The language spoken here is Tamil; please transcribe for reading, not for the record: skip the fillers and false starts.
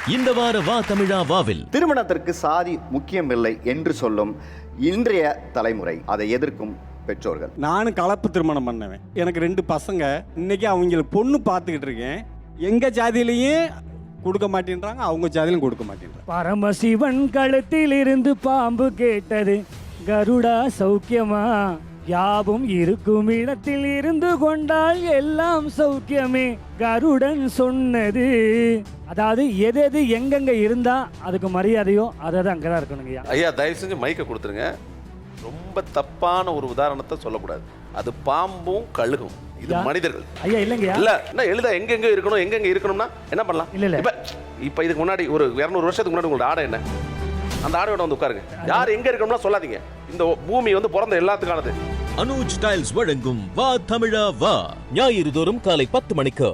இந்த வார வா தமிழா வாவில் திருமணத்திற்கு சாதி முக்கியமில்லை என்று சொல்லும் இன்றைய தலைமுறை, அதை எதிர்க்கும் பெற்றோர்கள். நானும் கலப்பு திருமணம் பண்ணவேன். எனக்கு 2 பசங்க. இன்னைக்கு அவங்களுக்கு பொண்ணு பார்த்துக்கிட்டு இருக்கேன். எங்க ஜாதியிலையும் கொடுக்க மாட்டேன்றாங்க, அவங்க ஜாதியிலும் கொடுக்க மாட்டேன்றாங்க. பரமசிவன் கழுத்தில் இருந்து பாம்பு கேட்டது, கருடா சௌக்கியமா? யாவும் இருக்கும் இடத்தில் இருந்து கொண்டால் எல்லாம் சௌக்கியமே, கருடன் சொன்னது. அதாவது எது எங்கெங்க இருந்தா அதுக்கு மரியாதையோ அதை அங்கதான் இருக்கணுங்க. ஐயா தயவு செஞ்சு மைக்கை கொடுத்துருங்க. ரொம்ப தப்பான ஒரு உதாரணத்தை சொல்லக்கூடாது. அது பாம்பும் கழுகும், இது மனிதர்கள். ஐயா இல்லைங்கய்யா, இல்ல என்ன எழுத எங்கெங்க இருக்கணும், எங்கெங்க இருக்கணும்னா என்ன பண்ணலாம்? இல்ல இப்ப இதுக்கு முன்னாடி ஒரு 200 வருஷத்துக்கு முன்னாடி உங்களோட ஆடை என்ன? அந்த ஆடையோட வந்து உட்காருங்க. யார் எங்க இருக்கணும்னா சொல்லாதீங்க. இந்த பூமி வந்து பிறந்த எல்லாத்துக்கானது. அனுஜ் டைல்ஸ் வழங்கும் வா தமிழா வா ஞாயிறு தோறும் காலை 10 மணிக்கு.